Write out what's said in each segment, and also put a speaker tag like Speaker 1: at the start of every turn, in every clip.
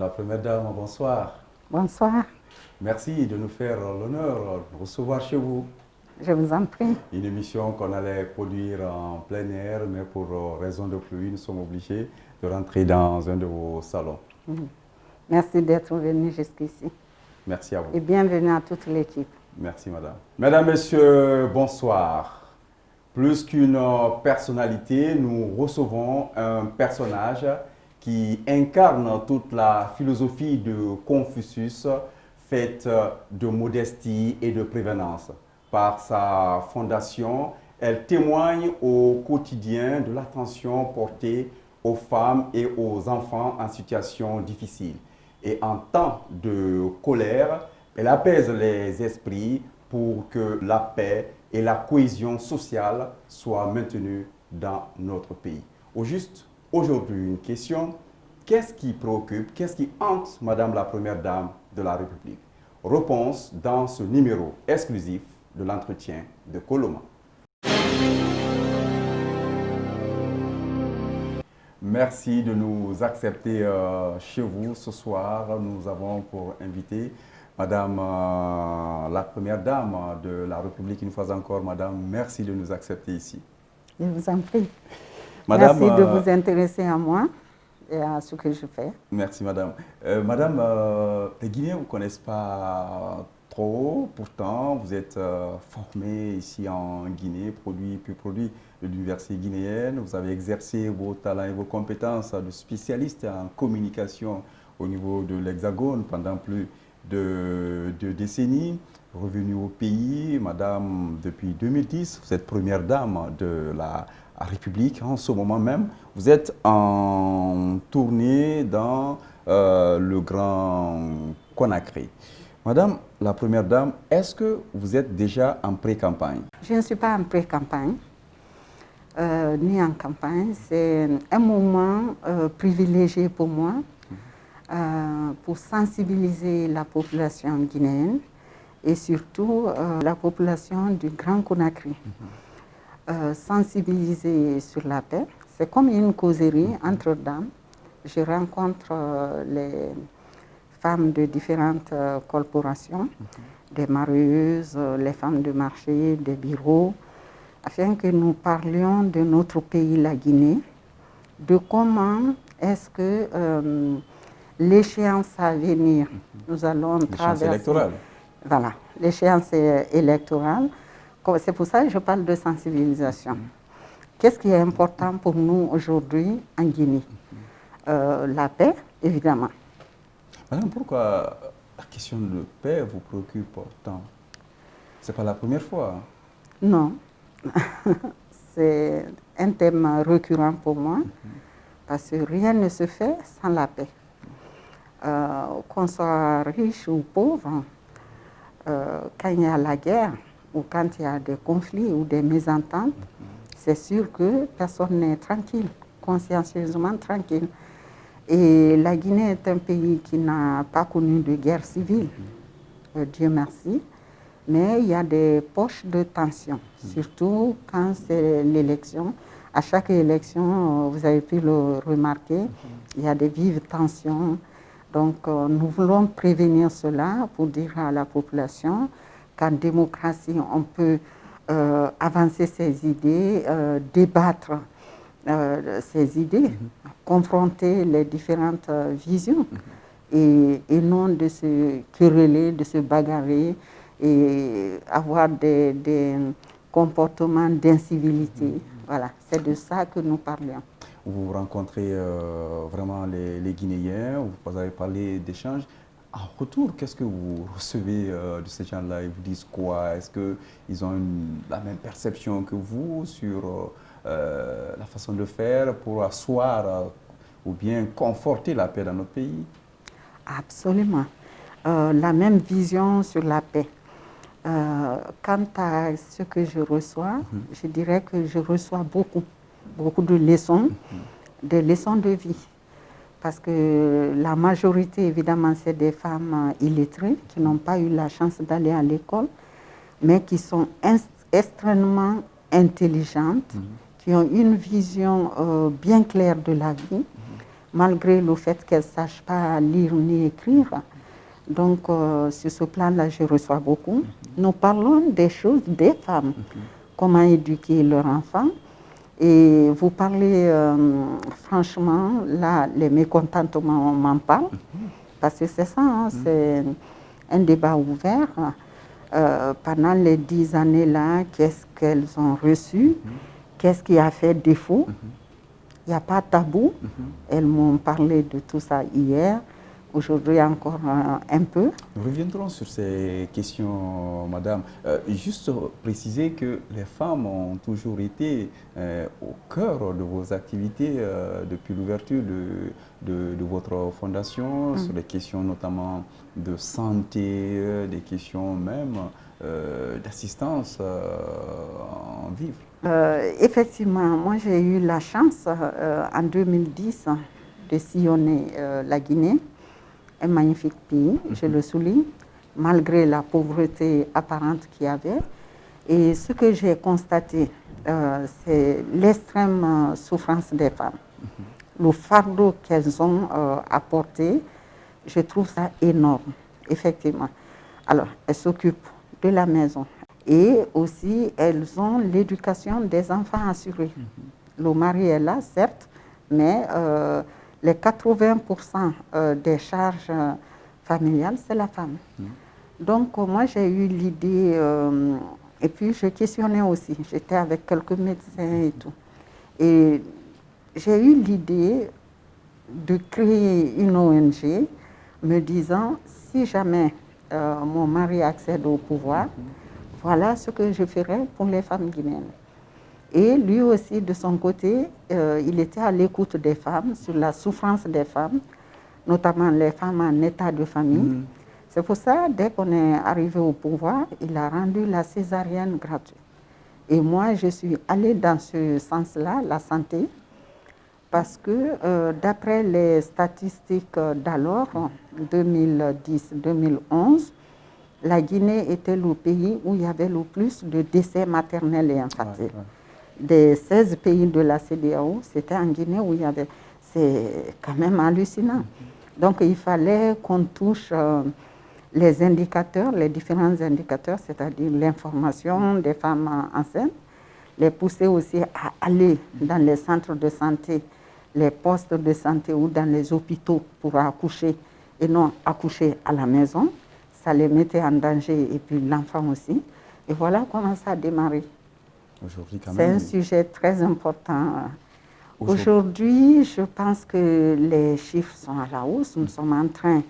Speaker 1: la Première Dame, bonsoir.
Speaker 2: Bonsoir,
Speaker 1: Merci de nous faire l'honneur de recevoir chez vous
Speaker 2: je vous en prie.
Speaker 1: une émission qu'on allait produire en plein air, mais pour raison de pluie, nous sommes obligés de rentrer dans un de vos salons.
Speaker 2: Merci d'être venu jusqu'ici.
Speaker 1: Merci à vous.
Speaker 2: Et bienvenue à toute l'équipe.
Speaker 1: Merci, madame. Mesdames, messieurs, bonsoir. Plus qu'une personnalité, nous recevons un personnage qui incarne toute la philosophie de Confucius, faite de modestie et de prévenance. Par sa fondation, elle témoigne au quotidien de l'attention portée aux femmes et aux enfants en situation difficile. Et en temps de colère, elle apaise les esprits pour que la paix et la cohésion sociale soient maintenues dans notre pays. Au juste, aujourd'hui, une question. Qu'est-ce qui préoccupe, qu'est-ce qui hante Madame la Première Dame de la République? Réponse dans ce numéro exclusif de l'entretien de Coloma. Merci de nous accepter chez vous ce soir. Nous avons pour invité Madame la Première Dame de la République. Une fois encore, Madame, merci de nous accepter ici.
Speaker 2: Je vous en prie.
Speaker 1: Madame,
Speaker 2: Merci de vous intéresser à moi et à ce que je fais.
Speaker 1: Merci, Madame. Madame, les Guinéens ne vous connaissent pas trop. Pourtant, vous êtes formée ici en Guinée, produit de l'université guinéenne. Vous avez exercé vos talents et vos compétences de spécialiste en communication au niveau de l'Hexagone pendant plus de 2 décennies. Revenu au pays, Madame, depuis 2010, vous êtes première dame de la République. En ce moment même, vous êtes en tournée dans le Grand Conakry. Madame la Première Dame, est-ce que vous êtes déjà en pré-campagne?
Speaker 2: Je ne suis pas en pré-campagne, ni en campagne. C'est un moment privilégié pour moi pour sensibiliser la population guinéenne et surtout la population du Grand Conakry. Sensibiliser sur la paix, c'est comme une causerie entre dames. Je rencontre les femmes de différentes corporations, des marieuses, les femmes de marché, des bureaux, afin que nous parlions de notre pays, la Guinée, de comment est-ce que l'échéance à venir, nous allons traverser...
Speaker 1: L'échéance électorale.
Speaker 2: Voilà, l'échéance électorale. C'est pour ça que je parle de sensibilisation. Qu'est-ce qui est important pour nous aujourd'hui en Guinée? La paix, évidemment.
Speaker 1: Madame, pourquoi la question de paix vous préoccupe autant? Ce n'est pas la première fois.
Speaker 2: Non. C'est un thème récurrent pour moi, parce que rien ne se fait sans la paix. Qu'on soit riche ou pauvre, quand il y a la guerre, ou quand il y a des conflits ou des mésententes, c'est sûr que personne n'est tranquille, consciencieusement tranquille. Et la Guinée est un pays qui n'a pas connu de guerre civile, Dieu merci, mais il y a des poches de tension, surtout quand c'est l'élection. À chaque élection, vous avez pu le remarquer, il y a des vives tensions. Donc nous voulons prévenir cela pour dire à la population qu'en démocratie, on peut avancer ses idées, débattre ses idées, confronter les différentes visions et non de se quereller, de se bagarrer et avoir des comportements d'incivilité. Voilà, c'est de ça que nous parlions.
Speaker 1: Vous rencontrez vraiment les Guinéens, vous avez parlé d'échanges. En retour, qu'est-ce que vous recevez de ces gens-là? Ils vous disent quoi? Est-ce qu'ils ont la même perception que vous sur la façon de faire pour asseoir ou bien conforter la paix dans notre pays?
Speaker 2: Absolument. La même vision sur la paix. Quant à ce que je reçois, je dirais que je reçois beaucoup de leçons, des leçons de vie. Parce que la majorité, évidemment, c'est des femmes illettrées qui n'ont pas eu la chance d'aller à l'école, mais qui sont extrêmement intelligentes, qui ont une vision bien claire de la vie, malgré le fait qu'elles ne sachent pas lire ni écrire. Donc, sur ce plan-là, je reçois beaucoup. Nous parlons des choses des femmes, comment éduquer leurs enfants. Et vous parlez, franchement, là, les mécontentements, on m'en parle, parce que c'est ça, hein, c'est un débat ouvert. Pendant les 10 années-là, qu'est-ce qu'elles ont reçu, qu'est-ce qui a fait défaut. Il n'y a pas de tabou. Elles m'ont parlé de tout ça hier, aujourd'hui encore un peu.
Speaker 1: Nous reviendrons sur ces questions, madame. Juste préciser que les femmes ont toujours été au cœur de vos activités depuis l'ouverture de votre fondation, sur les questions notamment de santé, des questions même d'assistance en vivre.
Speaker 2: Effectivement, moi j'ai eu la chance en 2010 de sillonner la Guinée, un magnifique pays, je le souligne, malgré la pauvreté apparente qu'il y avait. Et ce que j'ai constaté, c'est l'extrême souffrance des femmes. Le fardeau qu'elles ont apporté, je trouve ça énorme, effectivement. Alors, elles s'occupent de la maison et aussi elles ont l'éducation des enfants assurée. Le mari est là, certes, mais les 80% des charges familiales, c'est la femme. Donc, moi, j'ai eu l'idée, et puis je questionnais aussi, j'étais avec quelques médecins et tout. Et j'ai eu l'idée de créer une ONG me disant, si jamais mon mari accède au pouvoir, voilà ce que je ferai pour les femmes guinéennes. Et lui aussi, de son côté, il était à l'écoute des femmes, sur la souffrance des femmes, notamment les femmes en état de famille. C'est pour ça, dès qu'on est arrivé au pouvoir, il a rendu la césarienne gratuite. Et moi, je suis allée dans ce sens-là, la santé, parce que d'après les statistiques d'alors, 2010-2011, la Guinée était le pays où il y avait le plus de décès maternels et infantiles. Des 16 pays de la CEDEAO, c'était en Guinée où il y avait... C'est quand même hallucinant. Donc il fallait qu'on touche les indicateurs, les différents indicateurs, c'est-à-dire l'information des femmes enceintes, les pousser aussi à aller dans les centres de santé, les postes de santé ou dans les hôpitaux pour accoucher et non accoucher à la maison. Ça les mettait en danger et puis l'enfant aussi. Et voilà comment ça a démarré. C'est un sujet très important. Aujourd'hui, je pense que les chiffres sont à la hausse. Nous sommes en train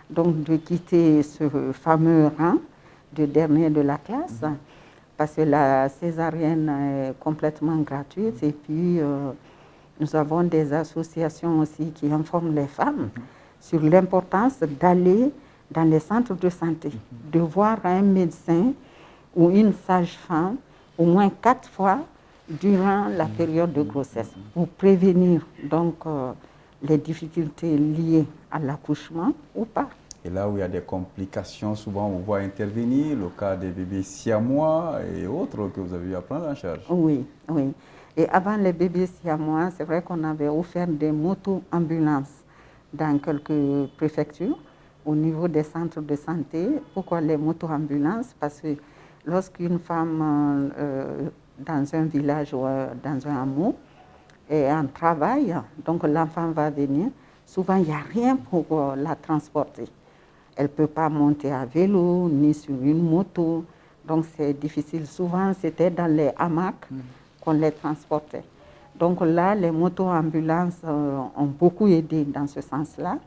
Speaker 2: donc de quitter ce fameux rang de dernier de la classe parce que la césarienne est complètement gratuite et puis nous avons des associations aussi qui informent les femmes sur l'importance d'aller dans les centres de santé, de voir un médecin ou une sage-femme au moins 4 fois durant la période de grossesse pour prévenir donc les difficultés liées à l'accouchement ou pas.
Speaker 1: Et là où il y a des complications, souvent on voit intervenir le cas des bébés siamois et autres que vous avez eu à prendre en charge.
Speaker 2: Oui, oui. Et avant les bébés siamois, c'est vrai qu'on avait offert des moto-ambulances dans quelques préfectures au niveau des centres de santé. Pourquoi les moto-ambulances? Parce que lorsqu'une femme dans un village ou dans un hameau est en travail, donc l'enfant va venir, souvent il n'y a rien pour la transporter. Elle ne peut pas monter à vélo ni sur une moto, donc c'est difficile. Souvent c'était dans les hamacs qu'on les transportait. Donc là, les moto-ambulances ont beaucoup aidé dans ce sens-là.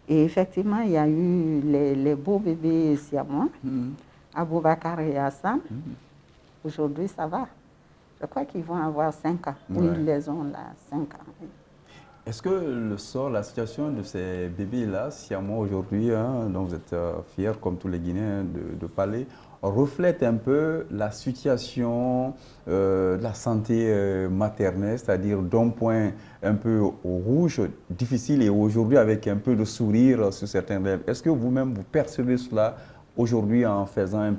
Speaker 2: Et effectivement, il y a eu les beaux bébés siamois, Aboubakar et Hassan. Aujourd'hui, ça va. Je crois qu'ils vont avoir 5 ans. Oui, ils les ont là, 5 ans.
Speaker 1: Est-ce que le sort, la situation de ces bébés-là, siamois aujourd'hui, dont vous êtes fiers, comme tous les Guinéens, de parler, reflète un peu la situation de la santé maternelle, c'est-à-dire d'un point un peu au rouge, difficile, et aujourd'hui avec un peu de sourire sur certains rêves. Est-ce que vous-même, vous percevez cela aujourd'hui en faisant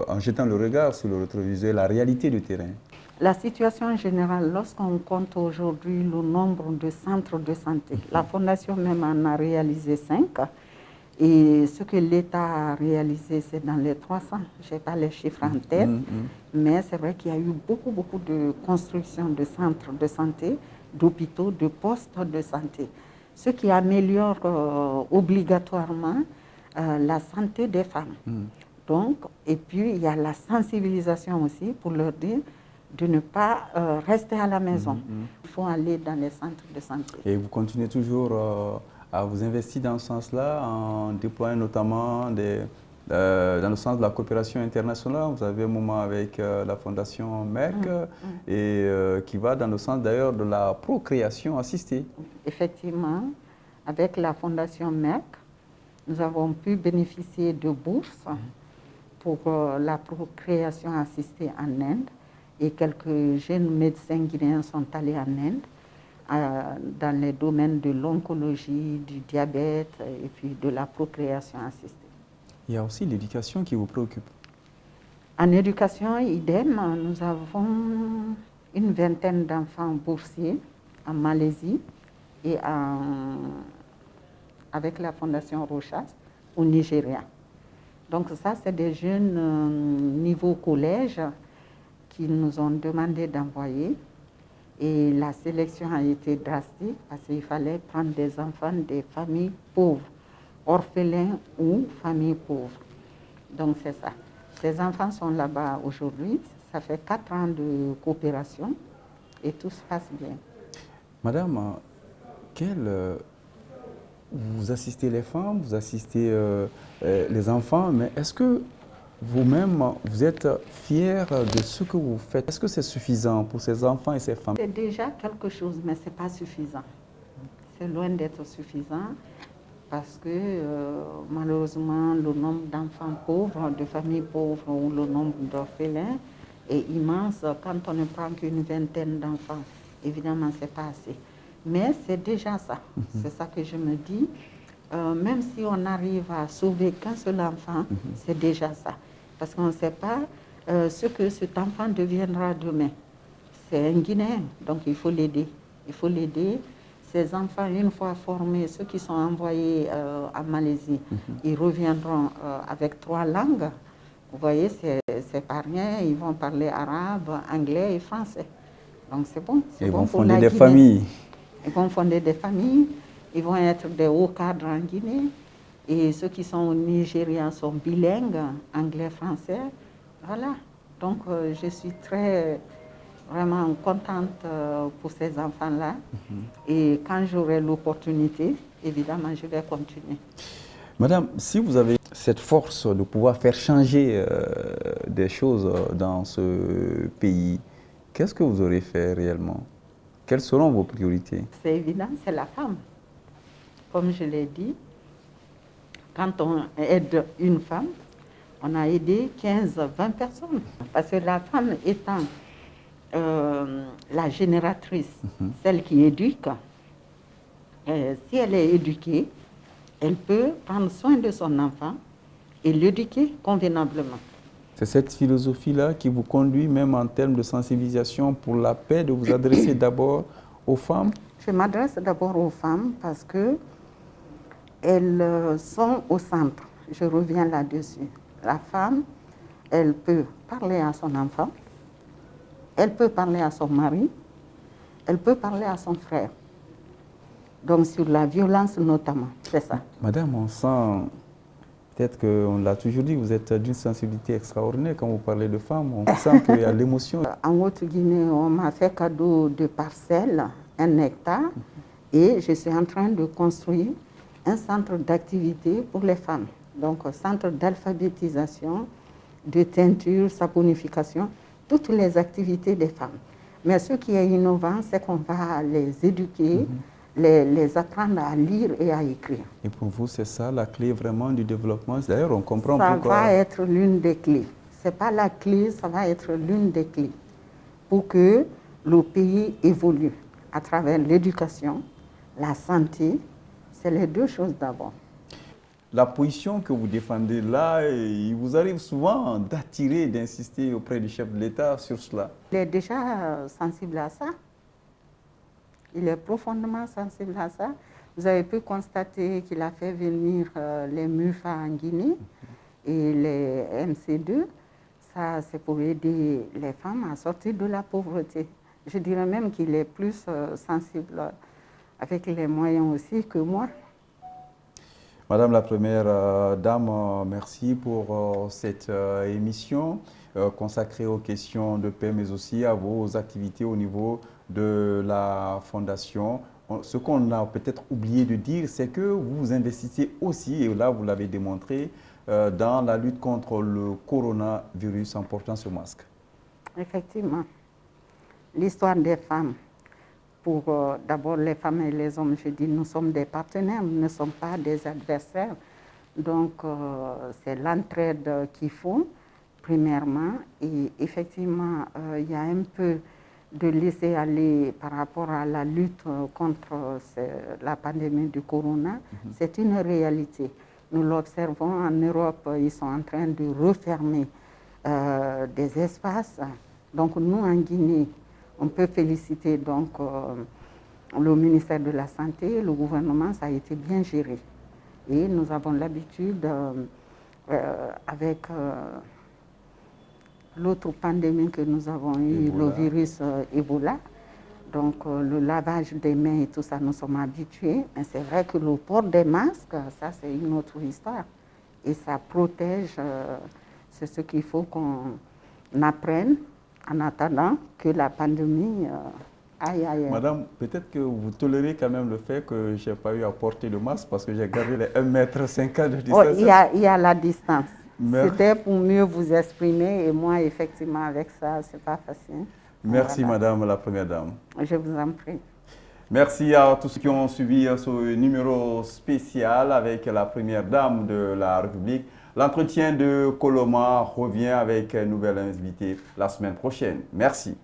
Speaker 1: en jetant le regard sur le rétroviseur, la réalité du terrain?
Speaker 2: La situation générale, lorsqu'on compte aujourd'hui le nombre de centres de santé, la Fondation même en a réalisé 5. Et ce que l'État a réalisé, c'est dans les 300. Je n'ai pas les chiffres en tête, mais c'est vrai qu'il y a eu beaucoup de construction de centres de santé, d'hôpitaux, de postes de santé, ce qui améliore obligatoirement la santé des femmes. Donc, et puis, il y a la sensibilisation aussi pour leur dire de ne pas rester à la maison. Il faut aller dans les centres de santé.
Speaker 1: Et vous continuez toujours à vous investir dans ce sens-là, en déployant notamment dans le sens de la coopération internationale. Vous avez un moment avec la Fondation Merck et qui va dans le sens d'ailleurs de la procréation assistée.
Speaker 2: Effectivement, avec la Fondation Merck, nous avons pu bénéficier de bourses pour la procréation assistée en Inde. Et quelques jeunes médecins guinéens sont allés en Inde dans les domaines de l'oncologie, du diabète et puis de la procréation assistée.
Speaker 1: Il y a aussi l'éducation qui vous préoccupe.
Speaker 2: En éducation, idem, nous avons une vingtaine d'enfants boursiers en Malaisie et avec la Fondation Rochas au Nigeria. Donc ça, c'est des jeunes niveau collège qui nous ont demandé d'envoyer. Et la sélection a été drastique parce qu'il fallait prendre des enfants des familles pauvres, orphelins ou familles pauvres. Donc c'est ça. Ces enfants sont là-bas aujourd'hui. Ça fait 4 ans de coopération et tout se passe bien.
Speaker 1: Madame, vous assistez les femmes, vous assistez les enfants, mais est-ce que vous-même, vous êtes fière de ce que vous faites? Est-ce que c'est suffisant pour ces enfants et ces femmes?
Speaker 2: C'est déjà quelque chose, mais ce n'est pas suffisant. C'est loin d'être suffisant parce que malheureusement, le nombre d'enfants pauvres, de familles pauvres ou le nombre d'orphelins est immense. Quand on ne prend qu'une vingtaine d'enfants, évidemment, ce n'est pas assez. Mais c'est déjà ça. C'est ça que je me dis. Même si on arrive à sauver qu'un seul enfant, c'est déjà ça. Parce qu'on ne sait pas ce que cet enfant deviendra demain. C'est un Guinéen, donc il faut l'aider. Il faut l'aider. Ces enfants, une fois formés, ceux qui sont envoyés en Malaisie, ils reviendront avec 3 langues. Vous voyez, c'est pas rien. Ils vont parler arabe, anglais et français. Donc c'est bon.
Speaker 1: Ils
Speaker 2: bon
Speaker 1: vont
Speaker 2: pour
Speaker 1: fonder
Speaker 2: la
Speaker 1: des
Speaker 2: Guinée.
Speaker 1: familles.
Speaker 2: Ils vont fonder des familles. Ils vont être des hauts cadres en Guinée. Et ceux qui sont au Nigeria sont bilingues, anglais-français. Voilà. Donc, je suis vraiment contente pour ces enfants-là. Et quand j'aurai l'opportunité, évidemment, je vais continuer.
Speaker 1: Madame, si vous avez cette force de pouvoir faire changer des choses dans ce pays, qu'est-ce que vous aurez fait réellement? Quelles seront vos priorités?
Speaker 2: C'est évident, c'est la femme. Comme je l'ai dit, quand on aide une femme, on a aidé 15-20 personnes. Parce que la femme étant la génératrice, celle qui éduque, si elle est éduquée, elle peut prendre soin de son enfant et l'éduquer convenablement.
Speaker 1: C'est cette philosophie-là qui vous conduit, même en termes de sensibilisation pour la paix, de vous adresser d'abord aux femmes?
Speaker 2: Je m'adresse d'abord aux femmes parce que elles sont au centre. Je reviens là-dessus. La femme, elle peut parler à son enfant, elle peut parler à son mari, elle peut parler à son frère. Donc sur la violence notamment, c'est ça.
Speaker 1: Madame, on sent, peut-être qu'on l'a toujours dit, vous êtes d'une sensibilité extraordinaire quand vous parlez de femmes. On sent qu'il y a l'émotion.
Speaker 2: En Haute-Guinée, on m'a fait cadeau de parcelles, 1 hectare, et je suis en train de construire un centre d'activité pour les femmes. Donc, un centre d'alphabétisation, de teinture, saponification, toutes les activités des femmes. Mais ce qui est innovant, c'est qu'on va les éduquer, les apprendre à lire et à écrire.
Speaker 1: Et pour vous, c'est ça la clé vraiment du développement? D'ailleurs, on comprend
Speaker 2: ça
Speaker 1: pourquoi.
Speaker 2: Ça va être l'une des clés. Ce n'est pas la clé, ça va être l'une des clés pour que le pays évolue à travers l'éducation, la santé. C'est les 2 choses d'abord.
Speaker 1: la position que vous défendez là, il vous arrive souvent d'attirer, d'insister auprès du chef de l'État sur cela?
Speaker 2: Il est déjà sensible à ça. Il est profondément sensible à ça. Vous avez pu constater qu'il a fait venir les MUFA en Guinée et les MC2. Ça, c'est pour aider les femmes à sortir de la pauvreté. Je dirais même qu'il est plus sensible avec les moyens aussi que moi.
Speaker 1: Madame la Première Dame, merci pour cette émission consacrée aux questions de paix, mais aussi à vos activités au niveau de la Fondation. Ce qu'on a peut-être oublié de dire, c'est que vous vous investissez aussi, et là vous l'avez démontré, dans la lutte contre le coronavirus en portant ce masque.
Speaker 2: Effectivement. L'histoire des femmes. Pour d'abord les femmes et les hommes, je dis, nous sommes des partenaires, nous ne sommes pas des adversaires. Donc, c'est l'entraide qu'il faut, premièrement. Et effectivement, il y a un peu de laisser aller par rapport à la lutte contre la pandémie du corona. C'est une réalité. Nous l'observons en Europe, ils sont en train de refermer des espaces. Donc, nous, en Guinée, on peut féliciter donc le ministère de la Santé, le gouvernement, ça a été bien géré. Et nous avons l'habitude, avec l'autre pandémie que nous avons eu, le virus Ebola, donc le lavage des mains et tout ça, nous sommes habitués. Mais c'est vrai que le port des masques, ça c'est une autre histoire. Et ça protège, c'est ce qu'il faut qu'on apprenne en attendant que la pandémie aille ailleurs.
Speaker 1: Madame, peut-être que vous tolérez quand même le fait que je n'ai pas eu à porter le masque parce que j'ai gardé les 1,5 m de distance.
Speaker 2: Oh, il y a la distance. C'était pour mieux vous exprimer et moi, effectivement, avec ça, ce n'est pas facile.
Speaker 1: Merci, voilà. Madame la Première Dame.
Speaker 2: Je vous en prie.
Speaker 1: Merci à tous ceux qui ont suivi ce numéro spécial avec la Première Dame de la République. L'entretien de Coloma revient avec une nouvelle invitée la semaine prochaine. Merci.